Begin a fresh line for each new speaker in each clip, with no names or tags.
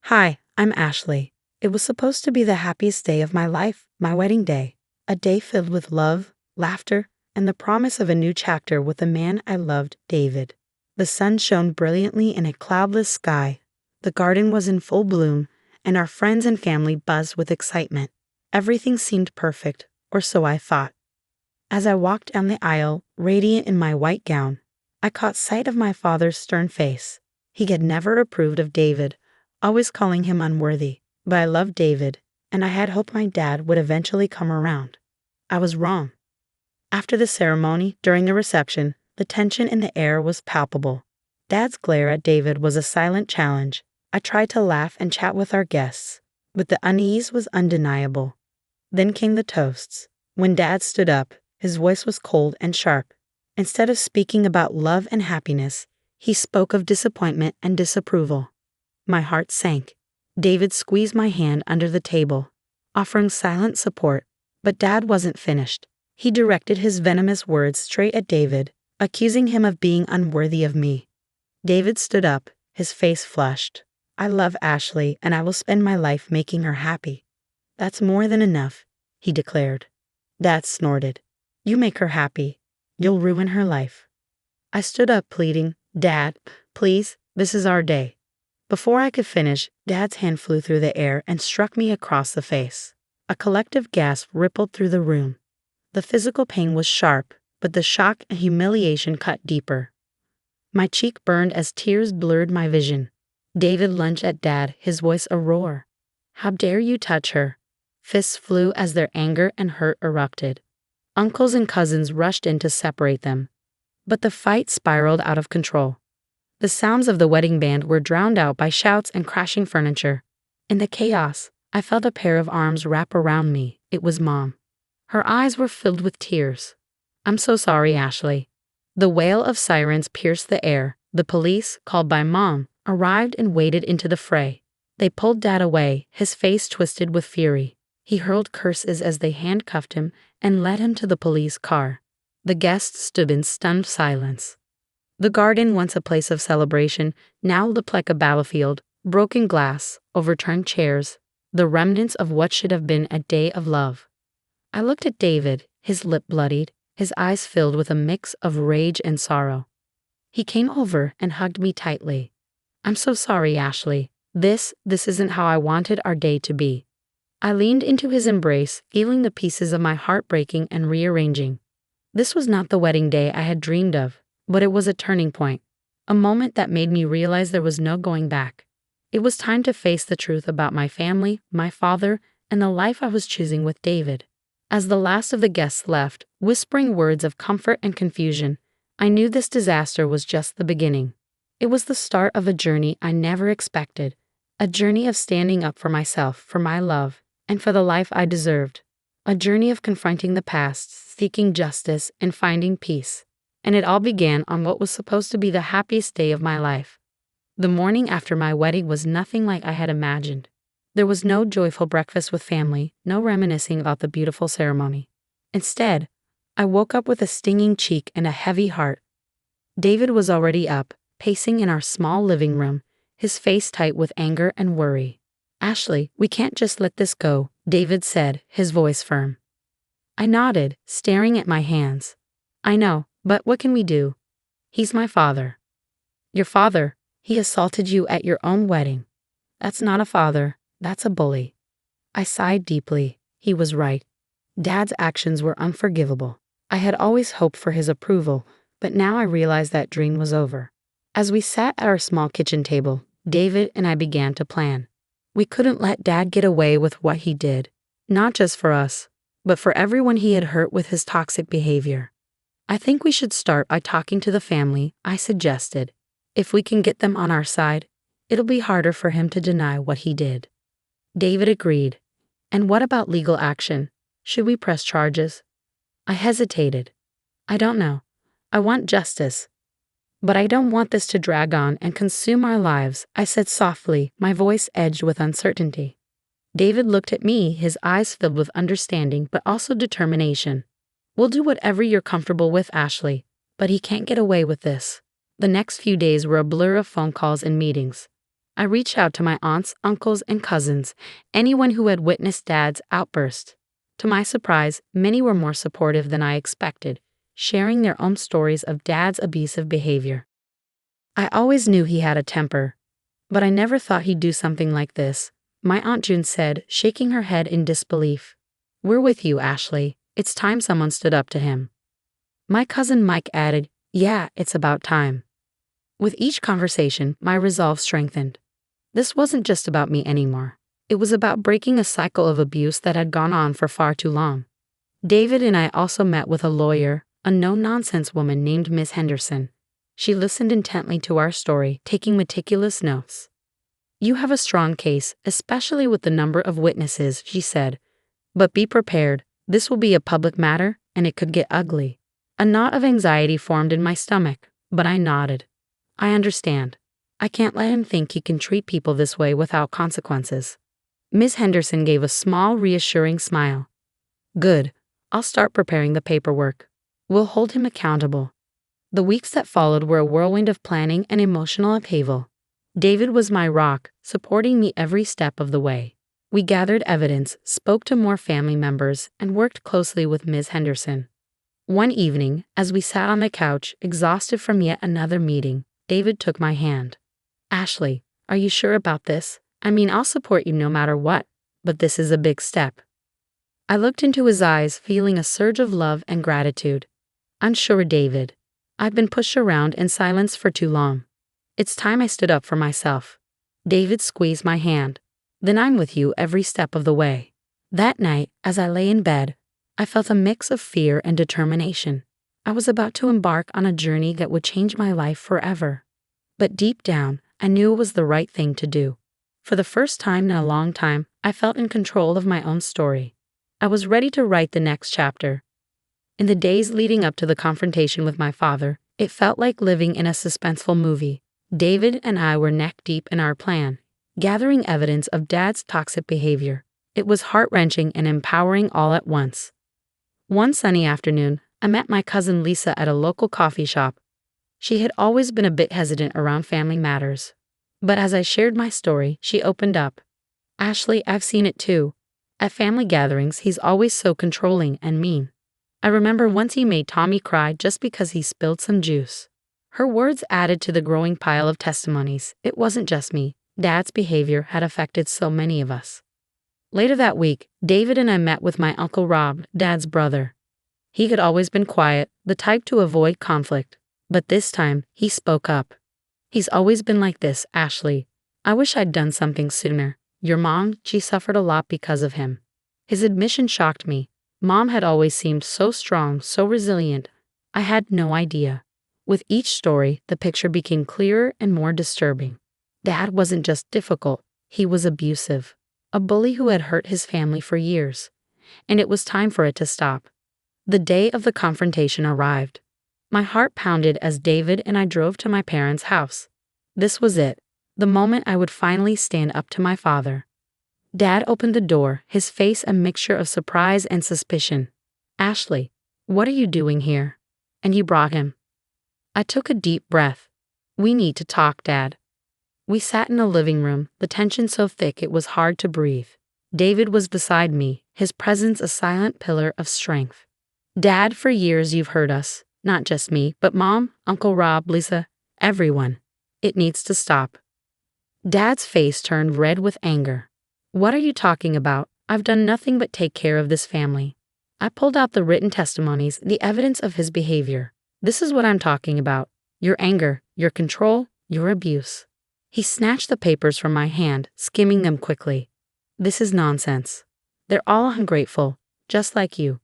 Hi, I'm Ashley. It was supposed to be the happiest day of my life, my wedding day. A day filled with love, laughter, and the promise of a new chapter with the man I loved, David. The sun shone brilliantly in a cloudless sky. The garden was in full bloom, and our friends and family buzzed with excitement. Everything seemed perfect, or so I thought. As I walked down the aisle, radiant in my white gown, I caught sight of my father's stern face. He had never approved of David, always calling him unworthy, but I loved David, and I had hoped my dad would eventually come around. I was wrong. After the ceremony, during the reception, the tension in the air was palpable. Dad's glare at David was a silent challenge. I tried to laugh and chat with our guests, but the unease was undeniable. Then came the toasts. When Dad stood up, his voice was cold and sharp. Instead of speaking about love and happiness, he spoke of disappointment and disapproval. My heart sank. David squeezed my hand under the table, offering silent support, but Dad wasn't finished. He directed his venomous words straight at David, accusing him of being unworthy of me. David stood up, his face flushed. I love Ashley, and I will spend my life making her happy. That's more than enough, he declared. Dad snorted. You make her happy. You'll ruin her life. I stood up pleading, Dad, please, this is our day. Before I could finish, Dad's hand flew through the air and struck me across the face. A collective gasp rippled through the room. The physical pain was sharp, but the shock and humiliation cut deeper. My cheek burned as tears blurred my vision. David lunged at Dad, his voice a roar. How dare you touch her? Fists flew as their anger and hurt erupted. Uncles and cousins rushed in to separate them. But the fight spiraled out of control. The sounds of the wedding band were drowned out by shouts and crashing furniture. In the chaos, I felt a pair of arms wrap around me. It was Mom. Her eyes were filled with tears. I'm so sorry, Ashley. The wail of sirens pierced the air. The police, called by Mom, arrived and waded into the fray. They pulled Dad away, his face twisted with fury. He hurled curses as they handcuffed him and led him to the police car. The guests stood in stunned silence. The garden, once a place of celebration, now looked like a battlefield. Broken glass, overturned chairs, the remnants of what should have been a day of love. I looked at David, his lip bloodied, his eyes filled with a mix of rage and sorrow. He came over and hugged me tightly. I'm so sorry, Ashley. This isn't how I wanted our day to be. I leaned into his embrace, feeling the pieces of my heart breaking and rearranging. This was not the wedding day I had dreamed of, but it was a turning point, a moment that made me realize there was no going back. It was time to face the truth about my family, my father, and the life I was choosing with David. As the last of the guests left, whispering words of comfort and confusion, I knew this disaster was just the beginning. It was the start of a journey I never expected, a journey of standing up for myself, for my love, and for the life I deserved. A journey of confronting the past, seeking justice, and finding peace. And it all began on what was supposed to be the happiest day of my life. The morning after my wedding was nothing like I had imagined. There was no joyful breakfast with family, no reminiscing about the beautiful ceremony. Instead, I woke up with a stinging cheek and a heavy heart. David was already up, pacing in our small living room, his face tight with anger and worry. Ashley, we can't just let this go, David said, his voice firm. I nodded, staring at my hands. I know, but what can we do? He's my father. Your father? He assaulted you at your own wedding. That's not a father, that's a bully. I sighed deeply. He was right. Dad's actions were unforgivable. I had always hoped for his approval, but now I realized that dream was over. As we sat at our small kitchen table, David and I began to plan. We couldn't let Dad get away with what he did, not just for us, but for everyone he had hurt with his toxic behavior. I think we should start by talking to the family, I suggested. If we can get them on our side, it'll be harder for him to deny what he did. David agreed. And what about legal action? Should we press charges? I hesitated. I don't know. I want justice. But I don't want this to drag on and consume our lives, I said softly, my voice edged with uncertainty. David looked at me, his eyes filled with understanding but also determination. We'll do whatever you're comfortable with, Ashley, but he can't get away with this. The next few days were a blur of phone calls and meetings. I reached out to my aunts, uncles, and cousins, anyone who had witnessed Dad's outburst. To my surprise, many were more supportive than I expected, sharing their own stories of Dad's abusive behavior. I always knew he had a temper, but I never thought he'd do something like this, my Aunt June said, shaking her head in disbelief. We're with you, Ashley. It's time someone stood up to him. My cousin Mike added, yeah, it's about time. With each conversation, my resolve strengthened. This wasn't just about me anymore. It was about breaking a cycle of abuse that had gone on for far too long. David and I also met with a lawyer, a no-nonsense woman named Miss Henderson. She listened intently to our story, taking meticulous notes. You have a strong case, especially with the number of witnesses, she said. But be prepared, this will be a public matter, and it could get ugly. A knot of anxiety formed in my stomach, but I nodded. I understand. I can't let him think he can treat people this way without consequences. Miss Henderson gave a small, reassuring smile. Good. I'll start preparing the paperwork. We'll hold him accountable. The weeks that followed were a whirlwind of planning and emotional upheaval. David was my rock, supporting me every step of the way. We gathered evidence, spoke to more family members, and worked closely with Ms. Henderson. One evening, as we sat on the couch, exhausted from yet another meeting, David took my hand. Ashley, are you sure about this? I mean, I'll support you no matter what, but this is a big step. I looked into his eyes, feeling a surge of love and gratitude. I'm sure, David. I've been pushed around in silence for too long. It's time I stood up for myself. David squeezed my hand. Then I'm with you every step of the way. That night, as I lay in bed, I felt a mix of fear and determination. I was about to embark on a journey that would change my life forever. But deep down, I knew it was the right thing to do. For the first time in a long time, I felt in control of my own story. I was ready to write the next chapter. In the days leading up to the confrontation with my father, it felt like living in a suspenseful movie. David and I were neck deep in our plan, gathering evidence of Dad's toxic behavior. It was heart-wrenching and empowering all at once. One sunny afternoon, I met my cousin Lisa at a local coffee shop. She had always been a bit hesitant around family matters. But as I shared my story, she opened up. Ashley, I've seen it too. At family gatherings, he's always so controlling and mean. I remember once he made Tommy cry just because he spilled some juice. Her words added to the growing pile of testimonies. It wasn't just me. Dad's behavior had affected so many of us. Later that week, David and I met with my Uncle Rob, Dad's brother. He had always been quiet, the type to avoid conflict. But this time, he spoke up. He's always been like this, Ashley. I wish I'd done something sooner. Your mom, she suffered a lot because of him. His admission shocked me. Mom had always seemed so strong, so resilient. I had no idea. With each story, the picture became clearer and more disturbing. Dad wasn't just difficult, he was abusive. A bully who had hurt his family for years. And it was time for it to stop. The day of the confrontation arrived. My heart pounded as David and I drove to my parents' house. This was it, the moment I would finally stand up to my father. Dad opened the door, his face a mixture of surprise and suspicion. Ashley, what are you doing here? And he brought him. I took a deep breath. We need to talk, Dad. We sat in the living room, the tension so thick it was hard to breathe. David was beside me, his presence a silent pillar of strength. Dad, for years you've hurt us. Not just me, but Mom, Uncle Rob, Lisa, everyone. It needs to stop. Dad's face turned red with anger. What are you talking about? I've done nothing but take care of this family. I pulled out the written testimonies, the evidence of his behavior. This is what I'm talking about. Your anger, your control, your abuse. He snatched the papers from my hand, skimming them quickly. This is nonsense. They're all ungrateful, just like you.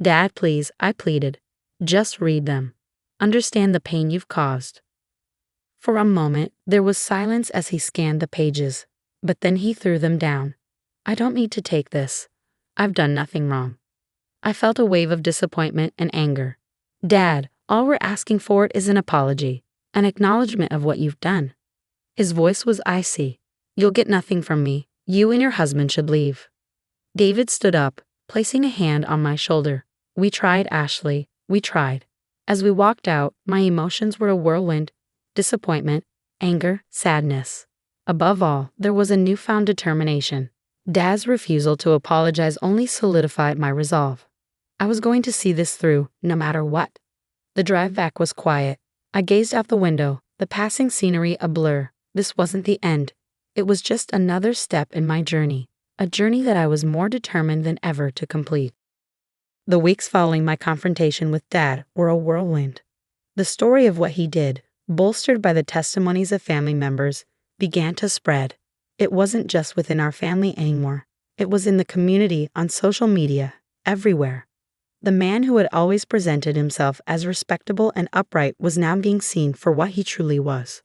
Dad, please, I pleaded. Just read them. Understand the pain you've caused. For a moment, there was silence as he scanned the pages, but then he threw them down. I don't need to take this. I've done nothing wrong. I felt a wave of disappointment and anger. Dad, all we're asking for is an apology, an acknowledgement of what you've done. His voice was icy. You'll get nothing from me. You and your husband should leave. David stood up, placing a hand on my shoulder. We tried, Ashley. We tried. As we walked out, my emotions were a whirlwind. Disappointment, anger, sadness. Above all, there was a newfound determination. Dad's refusal to apologize only solidified my resolve. I was going to see this through, no matter what. The drive back was quiet. I gazed out the window, the passing scenery a blur. This wasn't the end. It was just another step in my journey, a journey that I was more determined than ever to complete. The weeks following my confrontation with Dad were a whirlwind. The story of what he did, bolstered by the testimonies of family members, began to spread. It wasn't just within our family anymore. It was in the community, on social media, everywhere. The man who had always presented himself as respectable and upright was now being seen for what he truly was.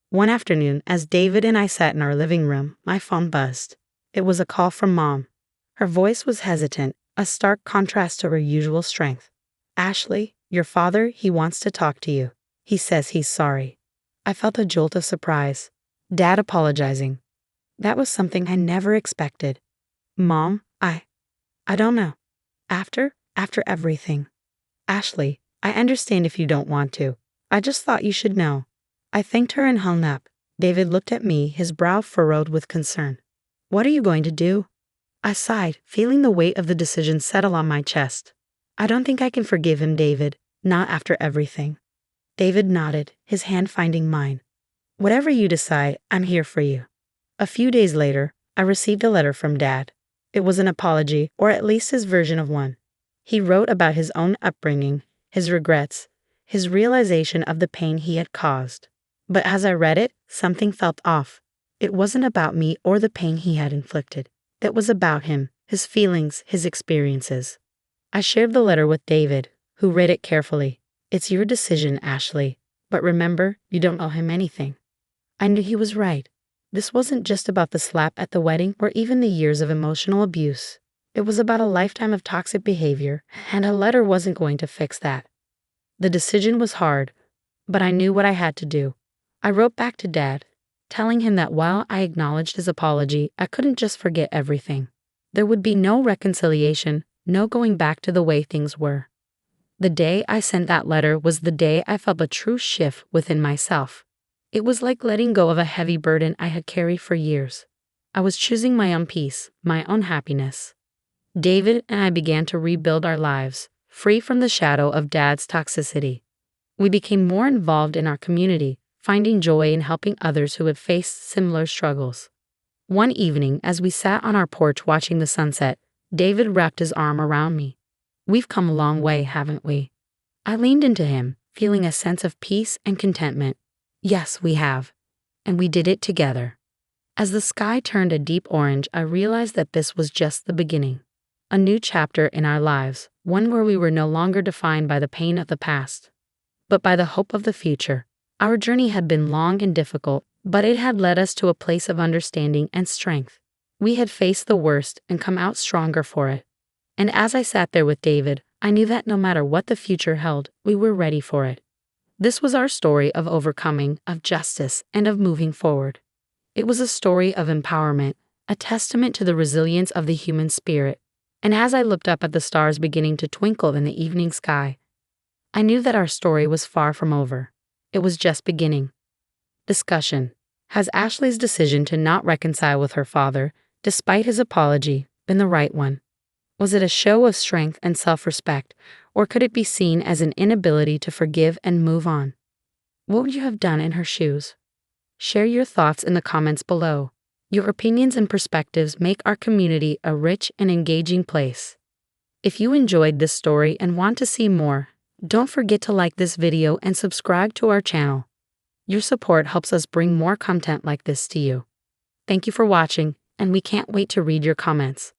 One afternoon, as David and I sat in our living room, my phone buzzed. It was a call from Mom. Her voice was hesitant, a stark contrast to her usual strength. "Ashley, your father, he wants to talk to you. He says he's sorry." I felt a jolt of surprise. Dad apologizing. That was something I never expected. "Mom, I don't know. After everything. Ashley, I understand if you don't want to. I just thought you should know." I thanked her and hung up. David looked at me, his brow furrowed with concern. "What are you going to do?" I sighed, feeling the weight of the decision settle on my chest. "I don't think I can forgive him, David. Not after everything." David nodded, his hand finding mine. "Whatever you decide, I'm here for you." A few days later, I received a letter from Dad. It was an apology, or at least his version of one. He wrote about his own upbringing, his regrets, his realization of the pain he had caused. But as I read it, something felt off. It wasn't about me or the pain he had inflicted. It was about him, his feelings, his experiences. I shared the letter with David, who read it carefully. "It's your decision, Ashley. But remember, you don't owe him anything." I knew he was right. This wasn't just about the slap at the wedding or even the years of emotional abuse. It was about a lifetime of toxic behavior, and a letter wasn't going to fix that. The decision was hard, but I knew what I had to do. I wrote back to Dad, telling him that while I acknowledged his apology, I couldn't just forget everything. There would be no reconciliation, no going back to the way things were. The day I sent that letter was the day I felt a true shift within myself. It was like letting go of a heavy burden I had carried for years. I was choosing my own peace, my own happiness. David and I began to rebuild our lives, free from the shadow of Dad's toxicity. We became more involved in our community, finding joy in helping others who had faced similar struggles. One evening, as we sat on our porch watching the sunset, David wrapped his arm around me. "We've come a long way, haven't we?" I leaned into him, feeling a sense of peace and contentment. "Yes, we have. And we did it together." As the sky turned a deep orange, I realized that this was just the beginning. A new chapter in our lives, one where we were no longer defined by the pain of the past, but by the hope of the future. Our journey had been long and difficult, but it had led us to a place of understanding and strength. We had faced the worst and come out stronger for it. And as I sat there with David, I knew that no matter what the future held, we were ready for it. This was our story of overcoming, of justice, and of moving forward. It was a story of empowerment, a testament to the resilience of the human spirit. And as I looked up at the stars beginning to twinkle in the evening sky, I knew that our story was far from over. It was just beginning. Discussion. Has Ashley's decision to not reconcile with her father, despite his apology, been the right one? Was it a show of strength and self-respect, or could it be seen as an inability to forgive and move on? What would you have done in her shoes? Share your thoughts in the comments below. Your opinions and perspectives make our community a rich and engaging place. If you enjoyed this story and want to see more, don't forget to like this video and subscribe to our channel. Your support helps us bring more content like this to you. Thank you for watching, and we can't wait to read your comments.